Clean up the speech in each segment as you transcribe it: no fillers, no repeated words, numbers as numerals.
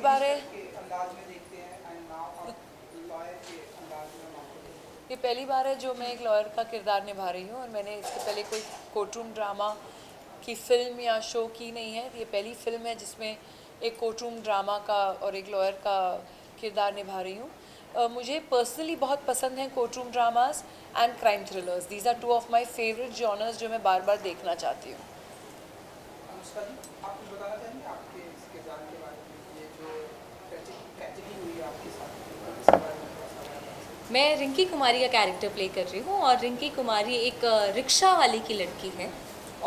बार है, अंदाज में देखते हैं एंड नाउ आप लॉयर के अंदाज में हम आपको देखते ये पहली बार है जो मैं एक लॉयर का किरदार निभा रही हूँ और मैंने इससे पहले कोई कोर्टरूम ड्रामा की फिल्म या शो की नहीं है। ये पहली फिल्म है जिसमें एक कोर्टरूम ड्रामा का और एक लॉयर का किरदार निभा रही हूँ। मुझे पर्सनली बहुत पसंद हैं courtroom dramas and crime thrillers. These are two of my favourite genres जो मैं बार बार देखना चाहती हूँ। अनुष्का जी, आप कुछ बताना चाहेंगे आपके इस किरदार के बारे में, ये जो ट्रेजेडी हुई है आपके साथ, इसके बारे में थोड़ा सा बता सकते मैं रिंकी कुमारी का कैरेक्टर प्ले कर रही हूँ और रिंकी कुमारी एक रिक्शा वाले की लड़की है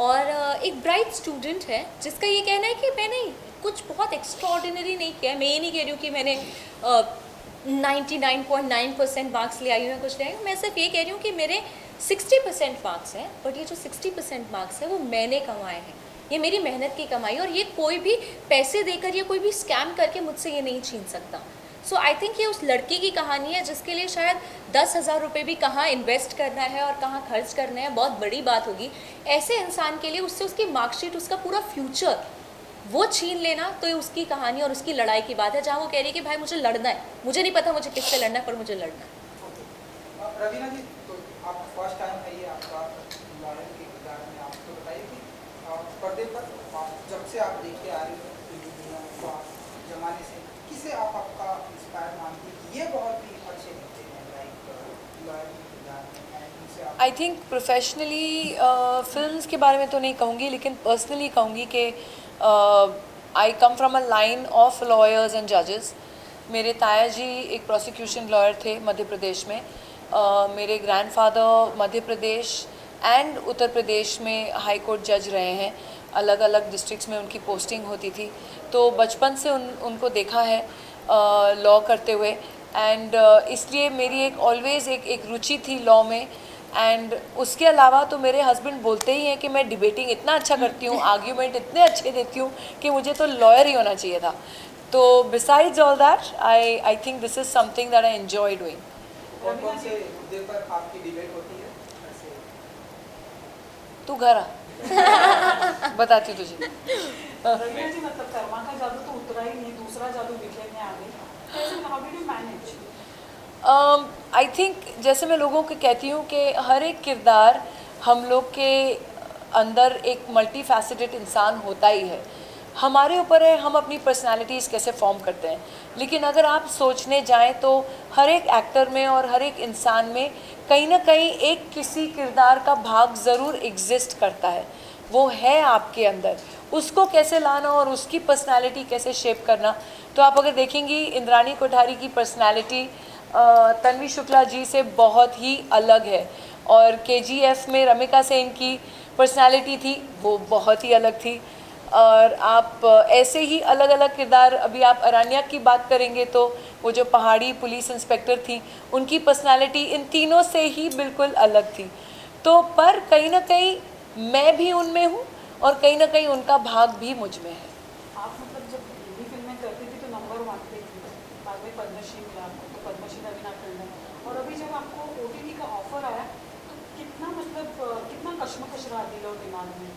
और एक ब्राइट स्टूडेंट है जिसका ये कहना है कि मैंने कुछ बहुत एक्स्ट्रॉर्डिनरी नहीं किया है। मैं ये नहीं कह रही हूँ कि मैंने 99.9% मार्क्स ले आई हूँ या कुछ ले आई हूँ। मैं सिर्फ ये कह रही हूँ कि मेरे 60% मार्क्स हैं, बट ये जो 60% मार्क्स है वो मैंने कमाए हैं, ये मेरी मेहनत की कमाई, और ये कोई भी पैसे देकर या कोई भी स्कैम करके मुझसे ये नहीं छीन सकता। सो आई थिंक ये उस लड़की की कहानी है जिसके लिए शायद 10,000 रुपये भी कहाँ इन्वेस्ट करना है और कहाँ खर्च करना है बहुत बड़ी बात होगी। ऐसे इंसान के लिए उससे उसकी मार्कशीट, उसका पूरा फ्यूचर वो छीन लेना, तो ये उसकी कहानी और उसकी लड़ाई की बात है, जहाँ वो कह रही है कि भाई मुझे लड़ना है, मुझे नहीं पता मुझे किससे लड़ना है पर मुझे लड़ना है। रवीना जी, तो आप फर्स्ट टाइम है ये आपका लॉयर के किरदार में, आप तो बताइए कि पर्दे पर जब से आप देख के आ रही हो जमाने से, किसे आप आपका इंस्पायर मानती है कि ये बहुत ही अच्छे लगते हैं लाइक लॉयर के किरदार में? आई थिंक प्रोफेशनली फिल्म्स के बारे में तो नहीं कहूँगी, लेकिन पर्सनली कहूँगी कि I come from a line of lawyers and जजेस। मेरे ताया जी एक प्रोसिक्यूशन लॉयर थे मध्य प्रदेश में। मेरे ग्रैंडफादर मध्य प्रदेश एंड उत्तर प्रदेश में हाई कोर्ट जज रहे हैं, अलग अलग डिस्ट्रिक्ट्स में उनकी पोस्टिंग होती थी। तो बचपन से उनको देखा है लॉ करते हुए, एंड इसलिए मेरी एक ऑलवेज़ एक रुचि थी लॉ में। एंड उसके अलावा तो मेरे हस्बैंड बोलते ही हैं कि मैं डिबेटिंग इतना अच्छा करती हूँ, आर्ग्यूमेंट इतने अच्छे देती हूँ कि मुझे तो लॉयर ही होना चाहिए था। तो besides all that I think this is something that I enjoy doing. कौन से मुद्दे पर आपकी डिबेट होती है ऐसे? तू घर आ बताती हूँ तुझे। रवीना जी, मतलब कर्मा का जादू तो उतरा ही नहीं, दूसरा जादू बिखेरने आ गई, कैसे, how did you manage? I think जैसे मैं लोगों को कहती हूँ कि हर एक किरदार हम लोग के अंदर एक मल्टी फैसेटेड इंसान होता ही है। हमारे ऊपर है हम अपनी पर्सनालिटीज़ कैसे फॉर्म करते हैं। लेकिन अगर आप सोचने जाएं तो हर एक एक्टर में और हर एक इंसान में कहीं ना कहीं एक किसी किरदार का भाग ज़रूर एग्जिस्ट करता है, वो है आपके अंदर। उसको कैसे लाना और उसकी पर्सनालिटी कैसे शेप करना। तो आप अगर देखेंगी इंद्राणी कोठारी की पर्सनालिटी तन्वी शुक्ला जी से बहुत ही अलग है, और KGF में रमिका सेन की पर्सनालिटी थी वो बहुत ही अलग थी। और आप ऐसे ही अलग अलग किरदार, अभी आप अरण्या की बात करेंगे तो वो जो पहाड़ी पुलिस इंस्पेक्टर थी उनकी पर्सनालिटी इन तीनों से ही बिल्कुल अलग थी। तो पर कहीं ना कहीं मैं भी उनमें हूँ और कहीं ना कहीं उनका भाग भी मुझ में है। आप मतलब जब हिंदी फिल्में करती थी तो नंबर 1 पे थी, बाद में पद्मश्री मिला आपको, तो पद्मश्री रवीना टंडन, और अभी जब आपको OTT का ऑफर आया तो कितना मतलब कितना कश्मकश रहा दिल और दिमाग में?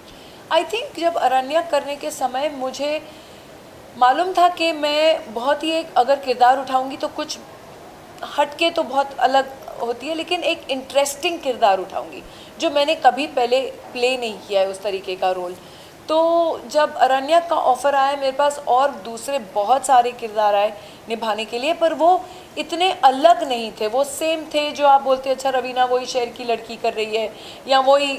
आई थिंक जब अरण्या करने के समय मुझे मालूम था कि मैं बहुत ही एक अगर किरदार उठाऊंगी तो कुछ हटके तो बहुत अलग होती है, लेकिन एक इंटरेस्टिंग किरदार उठाऊंगी जो मैंने कभी पहले प्ले नहीं किया है उस तरीके का रोल। तो जब अरण्या का ऑफ़र आया मेरे पास और दूसरे बहुत सारे किरदार आए निभाने के लिए, पर वो इतने अलग नहीं थे, वो सेम थे जो आप बोलते अच्छा रवीना वही शहर की लड़की कर रही है या वही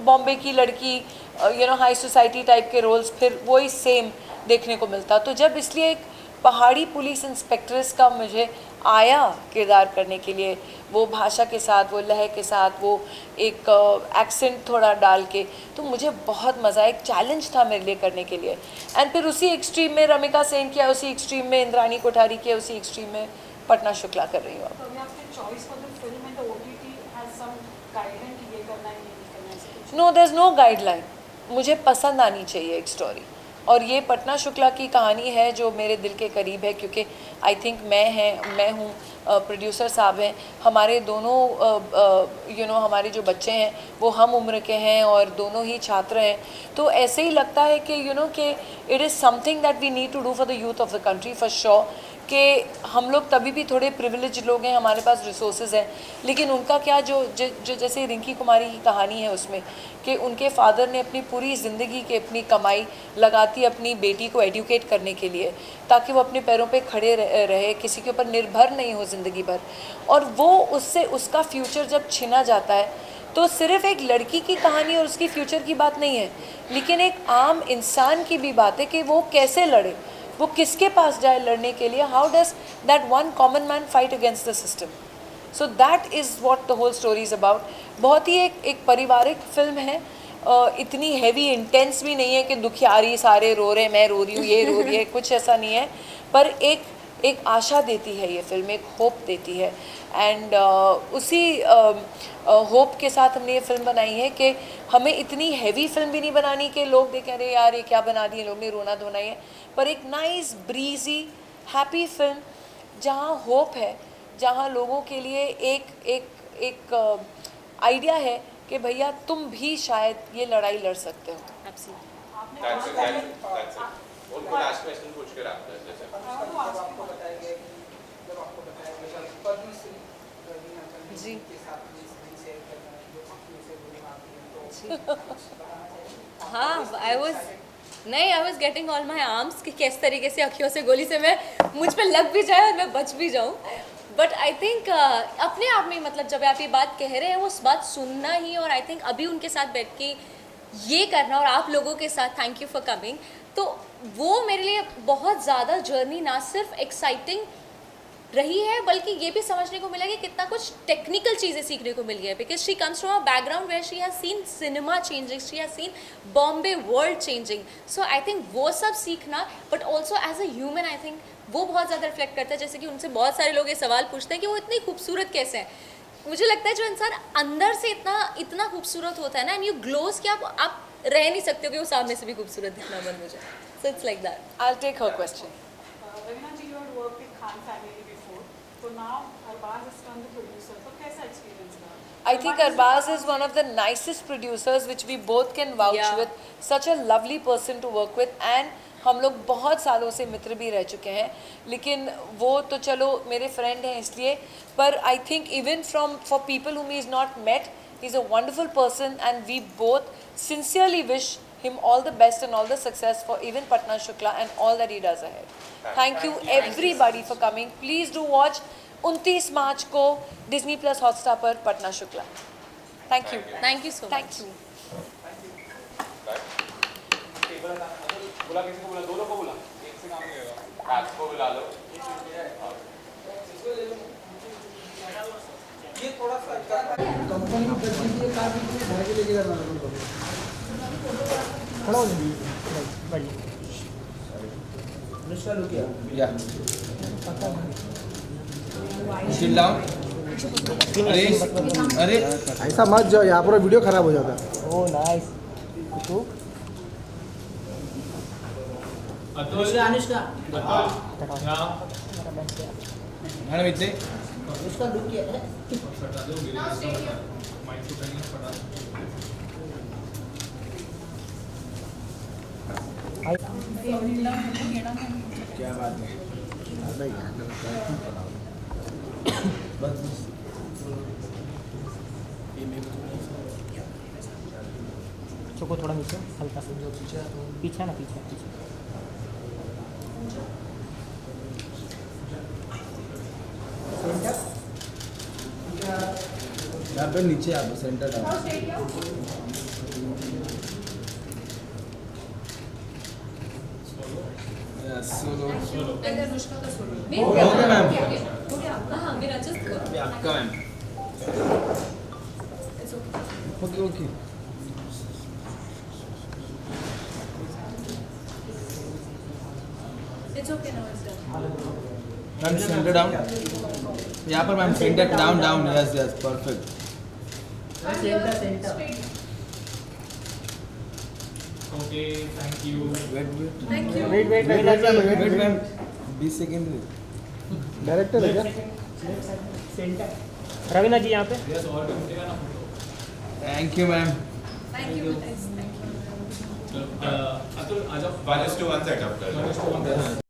बॉम्बे की लड़की हाई सोसाइटी टाइप के रोल्स फिर वही सेम देखने को मिलता। तो जब इसलिए एक पहाड़ी पुलिस इंस्पेक्ट्रेस का मुझे आया किरदार करने के लिए, वो भाषा के साथ, वो लहर के साथ, वो एक एक्सेंट थोड़ा डाल के, तो मुझे बहुत मज़ा, एक चैलेंज था मेरे लिए करने के लिए। एंड फिर उसी एक्सट्रीम में रमिका सेन किया, उसी एक्सट्रीम में इंद्राणी कोठारी किया, उसी एक्सट्रीम में पटना शुक्ला कर रही हूँ। तो अभी आपके choice for the film and the OTT has some guideline कि ये करना है ये नहीं करना है, ऐसे कुछ? No, there is no guideline. मुझे पसंद आनी चाहिए एक स्टोरी, और ये पटना शुक्ला की कहानी है जो मेरे दिल के करीब है, क्योंकि आई थिंक मैं हूँ, प्रोड्यूसर साहब हैं, हमारे दोनों हमारे जो बच्चे हैं वो हम उम्र के हैं और दोनों ही छात्र हैं। तो ऐसे ही लगता है कि कि it is something that we need to do for the youth of the country for sure. कि हम लोग तभी भी थोड़े प्रिविलेज लोग हैं, हमारे पास रिसोर्सेज हैं, लेकिन उनका क्या जो जैसे रिंकी कुमारी की कहानी है उसमें कि उनके फादर ने अपनी पूरी ज़िंदगी की अपनी कमाई लगाती अपनी बेटी को एडुकेट करने के लिए, ताकि वो अपने पैरों पे खड़े रहे, किसी के ऊपर निर्भर नहीं हो ज़िंदगी भर। और वो उससे उसका फ्यूचर जब छिना जाता है तो सिर्फ एक लड़की की कहानी और उसकी फ्यूचर की बात नहीं है, लेकिन एक आम इंसान की भी बात है कि वो कैसे लड़े, वो किसके पास जाए लड़ने के लिए, how does that one common man fight against the system. So that is what the whole story is about. बहुत ही एक पारिवारिक फिल्म है, इतनी हैवी इंटेंस भी नहीं है कि दुखियारी सारे रो रहे, मैं रो रही हूँ, ये रो रही है, कुछ ऐसा नहीं है, पर एक आशा देती है ये फिल्म, एक होप देती है। एंड उसी होप के साथ हमने ये फिल्म बनाई है कि हमें इतनी हैवी फिल्म भी नहीं बनानी कि लोग देखें अरे यार ये क्या बना दिए लोग ने, रोना धोना ही है, पर एक नाइस ब्रीजी हैप्पी फिल्म जहाँ होप है, जहाँ लोगों के लिए एक आइडिया है कि भैया तुम भी शायद ये लड़ाई लड़ सकते हो। उनको लास्ट क्वेश्चन पूछ के रखते हैं जैसे जब आपको बताया गया कि जब आपको बताया गया कि पद्मश्री रवीना चंद्रन जी। के साथ में स्क्रीन शेयर करना है जो अखियों से गोली मारती है, तो कुछ बताना चाहिए? हाँ, I was getting all my arms कि किस तरीके से अखियों से गोली से मैं मुझ पे लग भी जाए और मैं बच भी जाऊँ। बट आई थिंक अपने आप में मतलब जब आप ये बात कह रहे हैं वो उस बात सुनना ही, और आई थिंक अभी उनके साथ बैठ के ये करना और आप लोगों के साथ थैंक यू फॉर कमिंग, तो वो मेरे लिए बहुत ज़्यादा जर्नी ना सिर्फ एक्साइटिंग रही है बल्कि ये भी समझने को मिला कि कितना कुछ टेक्निकल चीज़ें सीखने को मिल गई है, because she comes from a background where she has seen cinema changing, she has seen Bombay world changing. So I think वो सब सीखना, but also as a human I think वो बहुत ज़्यादा रिफ्लेक्ट करता है। जैसे कि उनसे बहुत सारे लोग ये सवाल पूछते हैं कि वो इतनी खूबसूरत कैसे हैं। मुझे लगता है जो इंसान अंदर से इतना खूबसूरत होता है ना, एंड यू ग्लोज कि आप रह नहीं सकते हो कि वो सामने से भी खूबसूरत दिखना बंद हो जाए। So it's like that. I will take her question. Raveena ji, you had worked with Khan family before, so now Arbaz has turned the producer. तो कैसा experience रहा? I think Arbaz is one of the nicest producers which we both can vouch Yeah. with. Such a lovely person to work with, and हम लोग बहुत सालों से मित्र भी रह चुके हैं, लेकिन वो तो चलो मेरे फ्रेंड हैं इसलिए, पर I think even for people whom he is not met, he is a wonderful person and we both sincerely wish him all the best and all the success for even Patna Shukla and all that he does ahead. Thank you everybody for coming. Please do watch 29 मार्च को Disney Plus Hotstar पर Patna Shukla. Thank you. Thank you so much. Thank you. बुला किसी को बुला, दो लोग को बुला, एक से काम नहीं होगा, रात को बुला लो। ये थोड़ा सा कंपनी में बच दीजिए, कार भी घर के लेके जाना है, खड़ा हो जाइए, बढ़िया अनुष्का लुक या चिल डाउन। अरे ऐसा मत जाओ, यहाँ पूरा वीडियो खराब हो जाता है। ओ नाइस। अतुल, अनुष्का मैडम इतने अनुष्का लुक क्या है? क्या बात है? को थोड़ा नीचे हल्का सा पीछे ना पीछे यहाँ पे नीचे आप सेंटर डाउन। सोलो हो गया मैम, हाँ मेरा जस्ट अभी आपका ma'am. Okay okay it's okay now it's done. Ma'am centre down, यहाँ पर ma'am centre down down, yes yes perfect. Okay, thank you. Wait thank you. Wait ma'am 20 second. Director है क्या? सेंटर रवीना जी यहाँ पे थैंक यू मैम. अतुल आज 1:1 setup कर